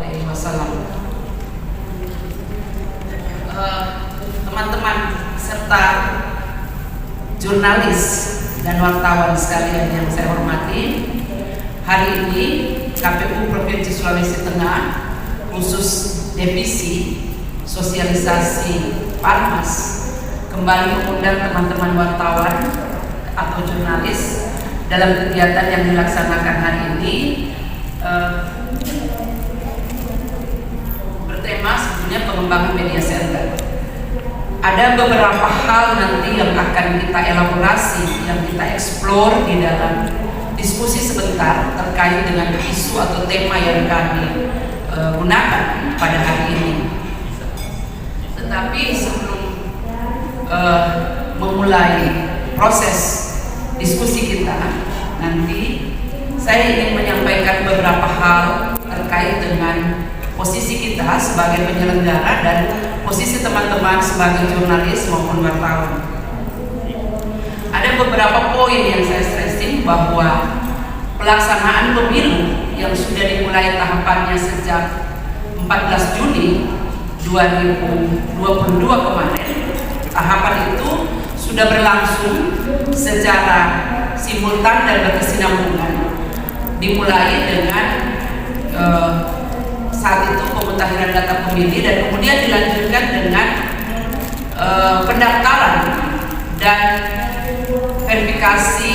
Wasallam. Teman-teman serta jurnalis dan wartawan sekalian yang saya hormati, hari ini KPU Provinsi Sulawesi Tengah khusus divisi sosialisasi Parmas kembali mengundang teman-teman wartawan atau jurnalis dalam kegiatan yang dilaksanakan hari ini bertema sebetulnya pengembangan media center. Ada beberapa hal nanti yang akan kita elaborasi, yang kita eksplor di dalam diskusi sebentar terkait dengan isu atau tema yang kami gunakan pada hari ini. Tetapi sebelum memulai proses diskusi kita nanti, saya ingin menyampaikan beberapa hal terkait dengan posisi kita sebagai penyelenggara dan posisi teman-teman sebagai jurnalis maupun wartawan. Ada beberapa poin yang saya stressing bahwa pelaksanaan pemilu yang sudah dimulai tahapannya sejak 14 Juni 2022 kemarin, tahapan itu sudah berlangsung secara simultan dan berkesinambungan, dimulai dengan saat itu pemutakhiran data pemilih dan kemudian dilanjutkan dengan pendaftaran dan verifikasi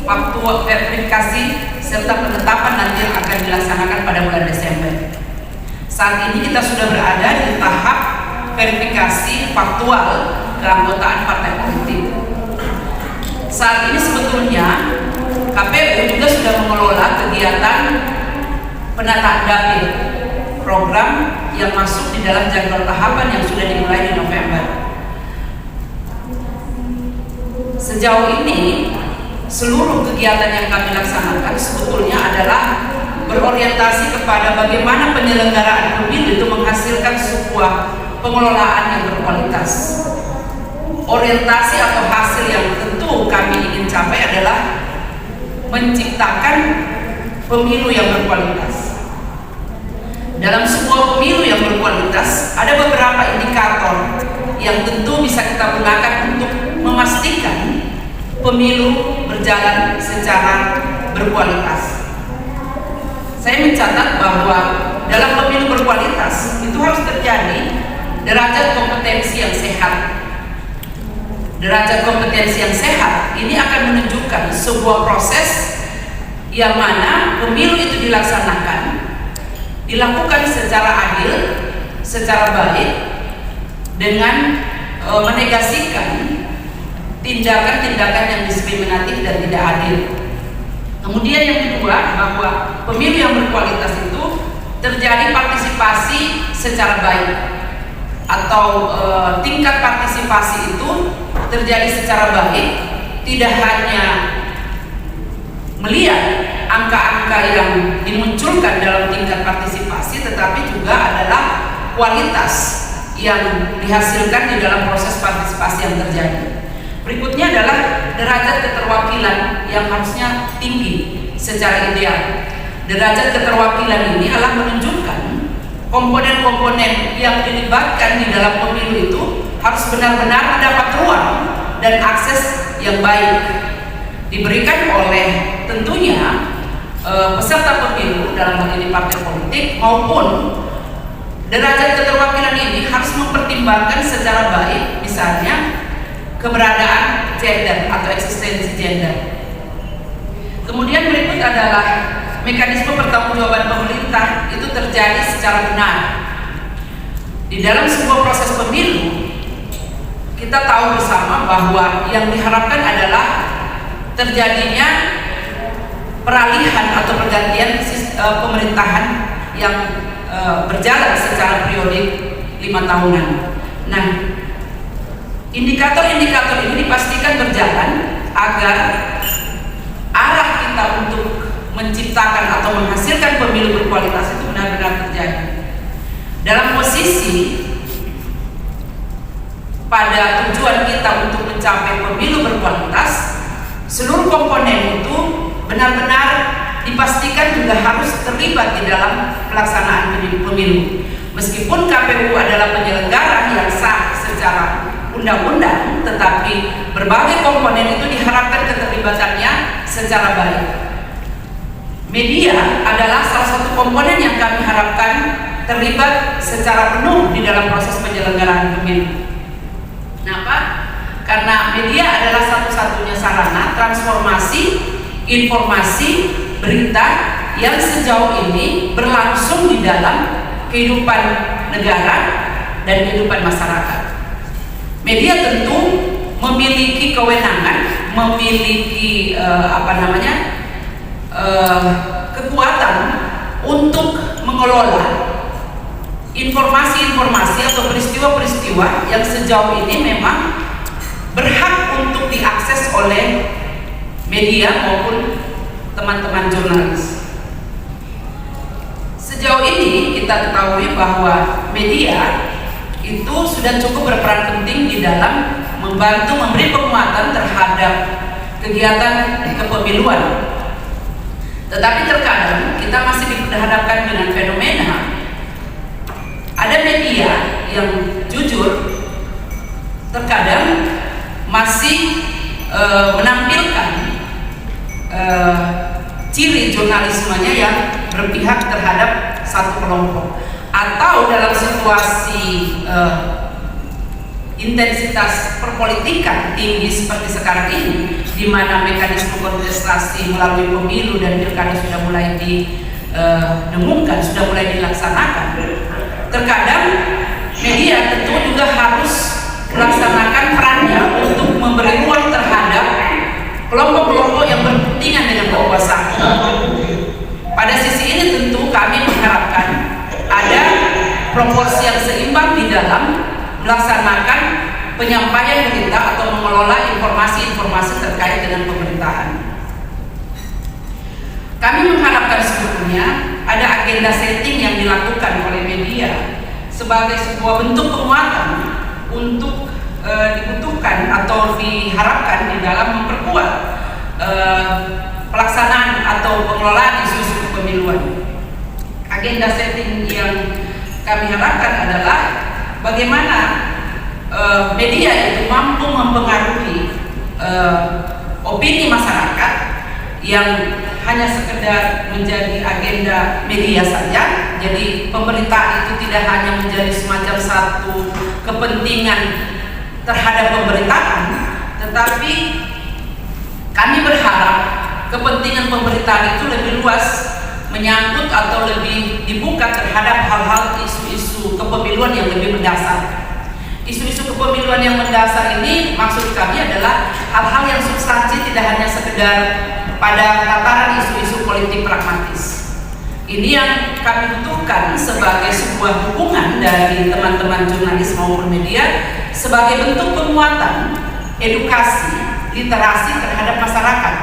faktual, verifikasi serta penetapan nanti yang akan dilaksanakan pada bulan Desember. Saat ini kita sudah berada di tahap verifikasi faktual keanggotaan partai politik. Saat ini sebetulnya KPU juga sudah mengelola kegiatan penataan dapil, program yang masuk di dalam jadwal tahapan yang sudah dimulai di November. Sejauh ini seluruh kegiatan yang kami laksanakan sebetulnya adalah berorientasi kepada bagaimana penyelenggaraan pemilu itu menghasilkan sebuah pengelolaan yang berkualitas. Orientasi atau hasil yang tentu kami ingin capai adalah menciptakan pemilu yang berkualitas. Dalam sebuah pemilu yang berkualitas, ada beberapa indikator yang tentu bisa kita gunakan untuk memastikan pemilu berjalan secara berkualitas. Saya mencatat bahwa dalam pemilu berkualitas itu harus terjadi derajat kompetensi yang sehat. Derajat kompetensi yang sehat ini akan menunjukkan sebuah proses yang mana pemilu itu dilakukan secara adil, secara baik, dengan menegasikan tindakan-tindakan yang diskriminatif dan tidak adil. Kemudian yang kedua, bahwa pemilu yang berkualitas itu terjadi partisipasi secara baik, atau tingkat partisipasi itu terjadi secara baik, tidak hanya melihat angka-angka yang dimunculkan dalam tingkat partisipasi, tetapi juga adalah kualitas yang dihasilkan di dalam proses partisipasi yang terjadi. Berikutnya adalah derajat keterwakilan yang harusnya tinggi secara ideal. Derajat keterwakilan ini adalah menunjukkan komponen-komponen yang dilibatkan di dalam pemilu itu harus benar-benar mendapat ruang dan akses yang baik, diberikan oleh tentunya peserta pemilu dalam hal ini partai politik, maupun derajat keterwakilan ini harus mempertimbangkan secara baik misalnya keberadaan gender atau eksistensi gender. Kemudian berikut adalah mekanisme pertanggungjawaban pemerintah itu terjadi secara benar. Di dalam sebuah proses pemilu, kita tahu bersama bahwa yang diharapkan adalah terjadinya peralihan atau pergantian pemerintahan yang berjalan secara periodik 5 tahunan. Nah, indikator-indikator ini dipastikan berjalan agar arah kita untuk menciptakan atau menghasilkan pemilu berkualitas itu benar-benar terjadi. Dalam posisi pada tujuan kita untuk mencapai pemilu berkualitas, seluruh komponen itu benar-benar dipastikan juga harus terlibat di dalam pelaksanaan pemilu. Meskipun KPU adalah penyelenggara yang sah secara undang-undang, tetapi berbagai komponen itu diharapkan keterlibatannya secara baik. Media adalah salah satu komponen yang kami harapkan terlibat secara penuh di dalam proses penyelenggaraan pemilu. Kenapa? Karena media adalah satu-satunya sarana transformasi informasi berita yang sejauh ini berlangsung di dalam kehidupan negara dan kehidupan masyarakat. Media tentu memiliki kewenangan, memiliki kekuatan untuk mengelola informasi-informasi atau peristiwa-peristiwa yang sejauh ini memang berhak untuk diakses oleh media maupun teman-teman jurnalis. Sejauh ini kita ketahui bahwa media itu sudah cukup berperan penting di dalam membantu memberi penguatan terhadap kegiatan kepemiluan. Tetapi terkadang kita masih dihadapkan dengan fenomena ada media yang jujur terkadang masih menampilkan ciri jurnalismenya yang berpihak terhadap satu kelompok, atau dalam situasi intensitas perpolitikan tinggi seperti sekarang ini, di mana mekanisme kontestasi melalui pemilu dan pilkada sudah mulai didengungkan, sudah mulai dilaksanakan. Terkadang media tentu juga harus melaksanakan perannya untuk memberi ruang terhadap kelompok-kelompok yang berkepentingan dengan kekuasaan. Pada sisi ini tentu kami mengharapkan ada proporsi yang seimbang di dalam melaksanakan penyampaian berita atau mengelola informasi-informasi terkait dengan pemerintahan. Kami mengharapkan sebetulnya ada agenda setting yang dilakukan oleh media sebagai sebuah bentuk penguatan untuk dibutuhkan atau diharapkan di dalam memperkuat pelaksanaan atau pengelolaan isu-isu kepemiluan. Agenda setting yang kami harapkan adalah bagaimana media itu mampu mempengaruhi opini masyarakat yang hanya sekedar menjadi agenda media saja. Jadi pemerintah itu tidak hanya menjadi semacam satu kepentingan terhadap pemerintahan, tetapi kami berharap kepentingan pemerintahan itu lebih luas, menyangkut atau lebih dibuka terhadap hal-hal isu-isu kepemiluan yang lebih mendasar. Isu-isu kepemiluan yang mendasar ini maksud kami adalah hal-hal yang substansi, tidak hanya sekedar pada tataran isu-isu politik pragmatis. Ini yang kami butuhkan sebagai sebuah dukungan dari teman-teman jurnalis maupun media sebagai bentuk penguatan edukasi, literasi terhadap masyarakat.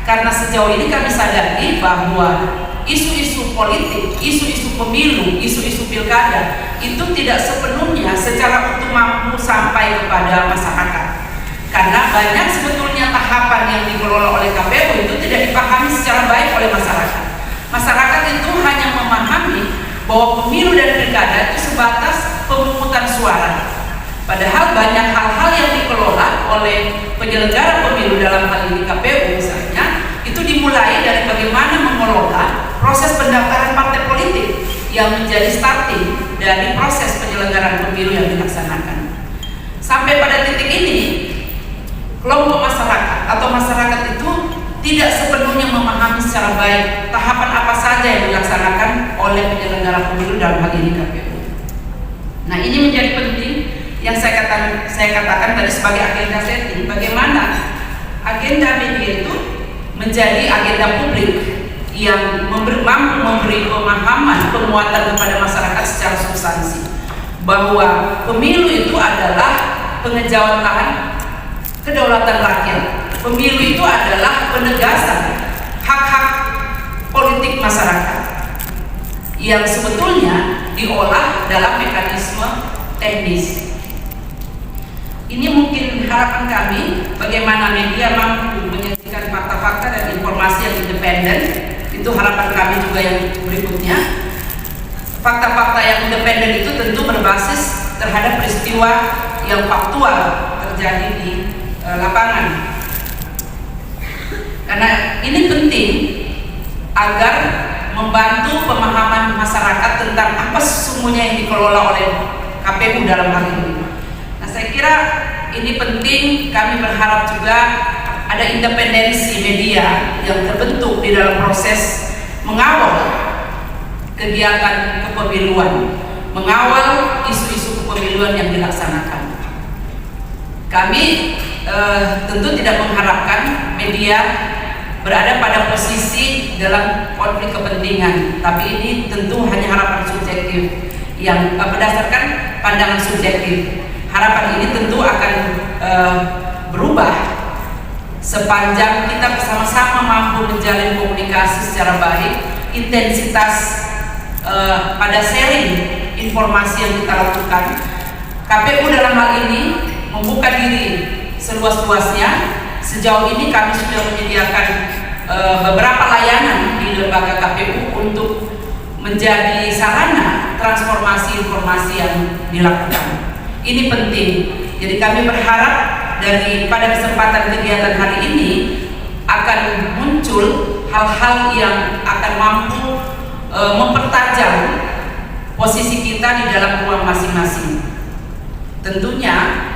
Karena sejauh ini kami sadari bahwa isu-isu politik, isu-isu pemilu, isu-isu pilkada itu tidak sepenuhnya secara utuh mampu sampai kepada masyarakat. Karena banyak sebetulnya tahapan yang dikelola oleh KPU itu tidak dipahami secara baik oleh masyarakat. Masyarakat itu hanya memahami bahwa pemilu dan pilkada itu sebatas pemungutan suara. Padahal banyak hal-hal yang dikelola oleh penyelenggara pemilu, dalam hal ini KPU misalnya, itu dimulai dari bagaimana mengelola proses pendaftaran partai politik yang menjadi starting dari proses penyelenggaraan pemilu yang dilaksanakan. Sampai pada titik ini, kelompok masyarakat atau masyarakat itu tidak sepenuhnya memahami secara baik tahapan apa saja yang dilaksanakan oleh penyelenggara pemilu, dalam hal ini KPU. Nah, ini menjadi penting yang saya katakan tadi sebagai agenda setting, bagaimana agenda media itu menjadi agenda publik yang mampu memberi pemahaman, penguatan kepada masyarakat secara substansi bahwa pemilu itu adalah pengejawantahan kedaulatan rakyat. Pemilu itu adalah penegasan hak-hak politik masyarakat yang sebetulnya diolah dalam mekanisme teknis. Ini mungkin harapan kami bagaimana media mampu menyajikan fakta-fakta dan informasi yang independen Itu harapan kami juga yang berikutnya. Fakta-fakta yang independen itu tentu berbasis terhadap peristiwa yang faktual terjadi di lapangan. Karena ini penting agar membantu pemahaman masyarakat tentang apa sesungguhnya yang dikelola oleh KPU dalam hal ini. Nah, saya kira ini penting. Kami berharap juga ada independensi media yang terbentuk di dalam proses mengawal kegiatan kepemiluan, mengawal isu-isu kepemiluan yang dilaksanakan. Kami tentu tidak mengharapkan media berada pada posisi dalam konflik kepentingan, tapi ini tentu hanya harapan subjektif yang berdasarkan pandangan subjektif. Harapan ini tentu akan berubah sepanjang kita bersama-sama mampu menjalin komunikasi secara baik, intensitas pada sharing informasi yang kita lakukan. KPU dalam hal ini membuka diri seluas-luasnya. Sejauh ini kami sudah menyediakan beberapa layanan di lembaga KPU untuk menjadi sarana transformasi informasi yang dilakukan. Ini penting. Jadi kami berharap pada kesempatan kegiatan hari ini akan muncul hal-hal yang akan mampu mempertajam posisi kita di dalam ruang masing-masing. Tentunya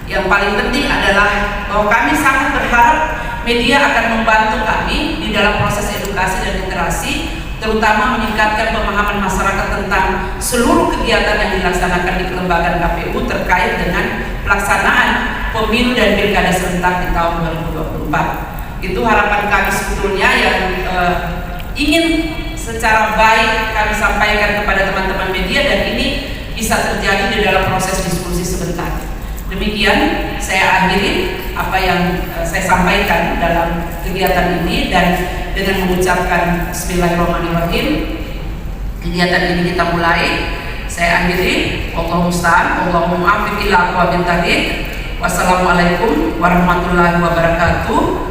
yang paling penting adalah bahwa kami sangat berharap media akan membantu kami di dalam proses edukasi dan literasi, terutama meningkatkan pemahaman masyarakat tentang seluruh kegiatan yang dilaksanakan di kelembagaan KPU terkait dengan pelaksanaan pemilu dan pilkada serentak di tahun 2024. Itu harapan kami sebetulnya yang ingin secara baik kami sampaikan kepada teman-teman media, dan ini bisa terjadi di dalam proses diskusi sebentar. Demikian saya akhiri apa yang saya sampaikan dalam kegiatan ini, dan dengan mengucapkan Bismillahirrahmanirrahim, kegiatan ini kita mulai. Saya akhiri, Wallahu musta'an, Allahumma afiq ila aqwamit thariq. Wassalamualaikum warahmatullahi wabarakatuh.